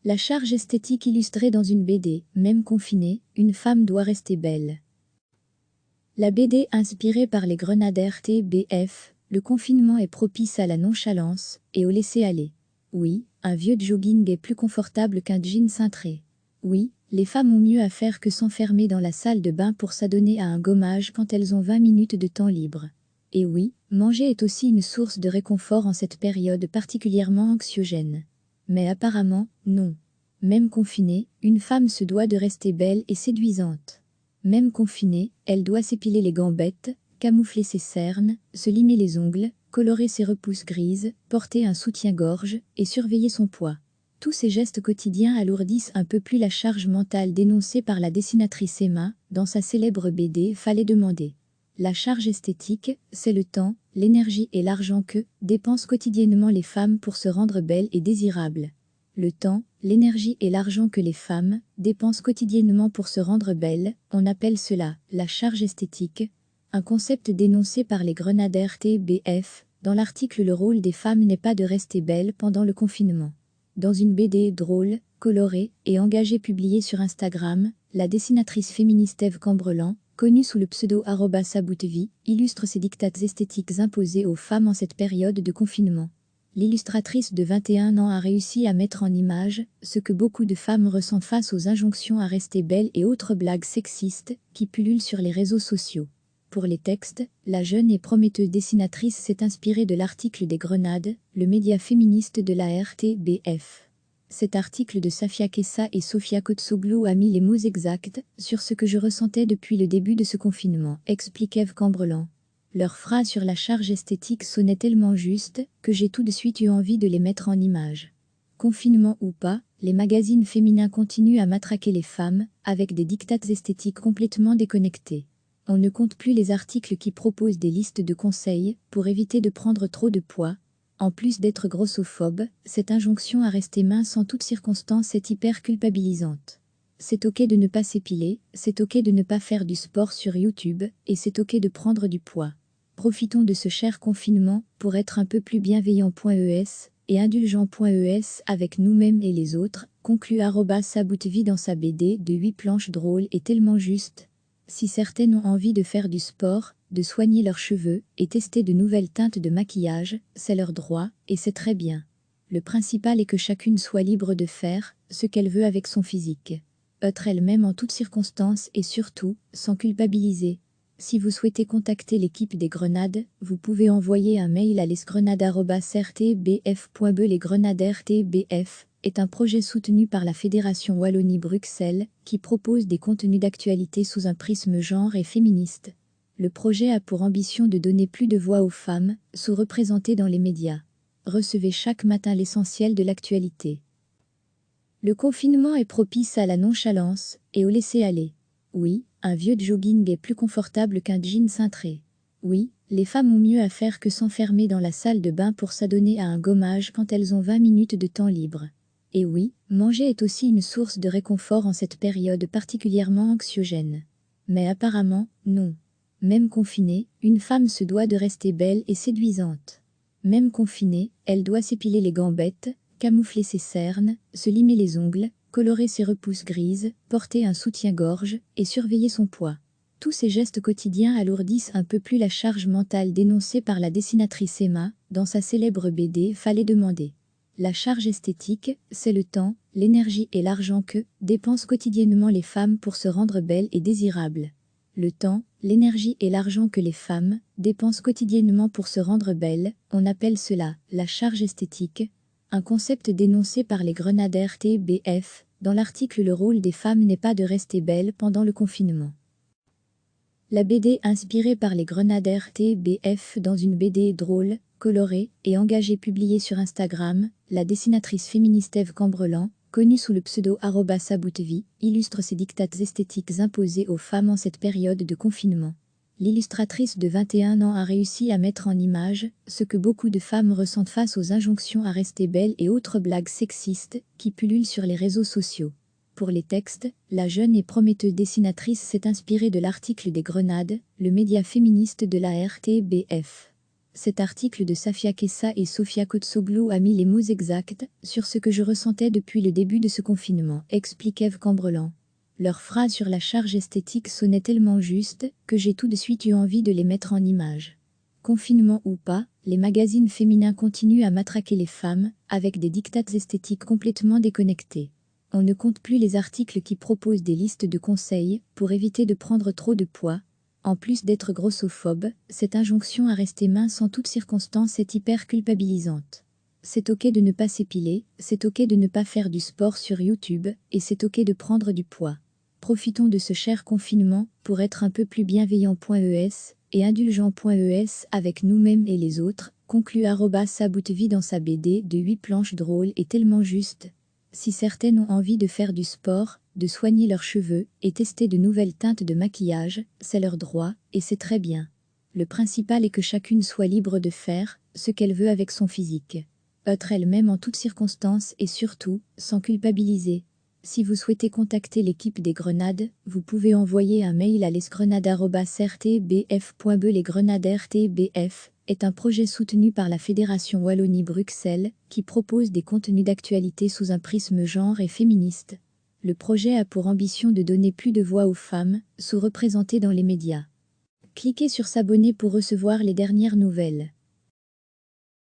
La charge esthétique illustrée dans une BD, même confinée, une femme doit rester belle. La BD inspirée par les Grenaders TBF, le confinement est propice à la nonchalance et au laisser-aller. Oui, un vieux jogging est plus confortable qu'un jean cintré. Oui, les femmes ont mieux à faire que s'enfermer dans la salle de bain pour s'adonner à un gommage quand elles ont 20 minutes de temps libre. Et oui, manger est aussi une source de réconfort en cette période particulièrement anxiogène. Mais apparemment, non. Même confinée, une femme se doit de rester belle et séduisante. Même confinée, elle doit s'épiler les gambettes, camoufler ses cernes, se limer les ongles, colorer ses repousses grises, porter un soutien-gorge et surveiller son poids. Tous ces gestes quotidiens alourdissent un peu plus la charge mentale dénoncée par la dessinatrice Emma dans sa célèbre BD Fallait demander. La charge esthétique, c'est le temps, l'énergie et l'argent que dépensent quotidiennement les femmes pour se rendre belles et désirables. Le temps, l'énergie et l'argent que les femmes dépensent quotidiennement pour se rendre belles, on appelle cela la charge esthétique, un concept dénoncé par les Grenaders TBF. Dans l'article, le rôle des femmes n'est pas de rester belles pendant le confinement. Dans une BD drôle, colorée et engagée publiée sur Instagram, la dessinatrice féministe Eve Cambrelan, connue sous le pseudo @saboutvi, illustre ces dictats esthétiques imposés aux femmes en cette période de confinement. L'illustratrice de 21 ans a réussi à mettre en image ce que beaucoup de femmes ressentent face aux injonctions à rester belles et autres blagues sexistes qui pullulent sur les réseaux sociaux. Pour les textes, la jeune et prometteuse dessinatrice s'est inspirée de l'article des Grenades, le média féministe de la RTBF. Cet article de Safia Kessa et Sofia Kotsoglou a mis les mots exacts sur ce que je ressentais depuis le début de ce confinement, explique Eve Cambrelan. Leurs phrases sur la charge esthétique sonnaient tellement justes que j'ai tout de suite eu envie de les mettre en image. Confinement ou pas, les magazines féminins continuent à matraquer les femmes avec des dictats esthétiques complètement déconnectés. On ne compte plus les articles qui proposent des listes de conseils pour éviter de prendre trop de poids. En plus d'être grossophobe, cette injonction à rester mince en toutes circonstances est hyper culpabilisante. C'est ok de ne pas s'épiler, c'est ok de ne pas faire du sport sur YouTube, et c'est ok de prendre du poids. Profitons de ce cher confinement pour être un peu plus bienveillant.es et indulgent.es avec nous-mêmes et les autres, conclut @saboutvi dans sa BD de 8 planches drôles et tellement justes. Si certaines ont envie de faire du sport, de soigner leurs cheveux et tester de nouvelles teintes de maquillage, c'est leur droit, et c'est très bien. Le principal est que chacune soit libre de faire ce qu'elle veut avec son physique. Être elle-même en toutes circonstances et surtout, sans culpabiliser. Si vous souhaitez contacter l'équipe des Grenades, vous pouvez envoyer un mail à lesgrenades@rtbf.be. Les Grenaders TBF est un projet soutenu par la Fédération Wallonie-Bruxelles qui propose des contenus d'actualité sous un prisme genre et féministe. Le projet a pour ambition de donner plus de voix aux femmes sous-représentées dans les médias. Recevez chaque matin l'essentiel de l'actualité. Le confinement est propice à la nonchalance et au laisser-aller. Oui, un vieux jogging est plus confortable qu'un jean cintré. Oui, les femmes ont mieux à faire que s'enfermer dans la salle de bain pour s'adonner à un gommage quand elles ont 20 minutes de temps libre. Et oui, manger est aussi une source de réconfort en cette période particulièrement anxiogène. Mais apparemment, non. Même confinée, une femme se doit de rester belle et séduisante. Même confinée, elle doit s'épiler les gambettes, camoufler ses cernes, se limer les ongles, colorer ses repousses grises, porter un soutien-gorge et surveiller son poids. Tous ces gestes quotidiens alourdissent un peu plus la charge mentale dénoncée par la dessinatrice Emma dans sa célèbre BD Fallait demander. La charge esthétique, c'est le temps, l'énergie et l'argent que dépensent quotidiennement les femmes pour se rendre belles et désirables. Le temps, l'énergie et l'argent que les femmes dépensent quotidiennement pour se rendre belles, on appelle cela la charge esthétique, un concept dénoncé par les Grenaders TBF. Dans l'article, le rôle des femmes n'est pas de rester belles pendant le confinement. La BD inspirée par les Grenaders TBF. Dans une BD drôle, colorée et engagée publiée sur Instagram, la dessinatrice féministe Eve Cambrelan, connue sous le pseudo @saboutvi, illustre ces dictats esthétiques imposés aux femmes en cette période de confinement. L'illustratrice de 21 ans a réussi à mettre en image ce que beaucoup de femmes ressentent face aux injonctions à rester belles et autres blagues sexistes qui pullulent sur les réseaux sociaux. Pour les textes, la jeune et prometteuse dessinatrice s'est inspirée de l'article des Grenades, le média féministe de la RTBF. Cet article de Safia Kessa et Sofia Kotsoglou a mis les mots exacts sur ce que je ressentais depuis le début de ce confinement, explique Ève Cambrelan. Leurs phrases sur la charge esthétique sonnaient tellement justes que j'ai tout de suite eu envie de les mettre en image. Confinement ou pas, les magazines féminins continuent à matraquer les femmes, avec des diktats esthétiques complètement déconnectés. On ne compte plus les articles qui proposent des listes de conseils pour éviter de prendre trop de poids. En plus d'être grossophobe, cette injonction à rester mince en toutes circonstances est hyper culpabilisante. C'est ok de ne pas s'épiler, c'est ok de ne pas faire du sport sur YouTube, et c'est ok de prendre du poids. Profitons de ce cher confinement pour être un peu plus bienveillant.es et indulgent.es avec nous-mêmes et les autres, conclut @Saboutevi dans sa BD de 8 planches drôles et tellement juste. Si certaines ont envie de faire du sport, de soigner leurs cheveux et tester de nouvelles teintes de maquillage, c'est leur droit, et c'est très bien. Le principal est que chacune soit libre de faire ce qu'elle veut avec son physique. Être elle-même en toutes circonstances et surtout, sans culpabiliser. Si vous souhaitez contacter l'équipe des Grenades, vous pouvez envoyer un mail à lesgrenades@rtbf.be. Les Grenades RTBF est un projet soutenu par la Fédération Wallonie-Bruxelles qui propose des contenus d'actualité sous un prisme genre et féministe. Le projet a pour ambition de donner plus de voix aux femmes, sous-représentées dans les médias. Cliquez sur s'abonner pour recevoir les dernières nouvelles.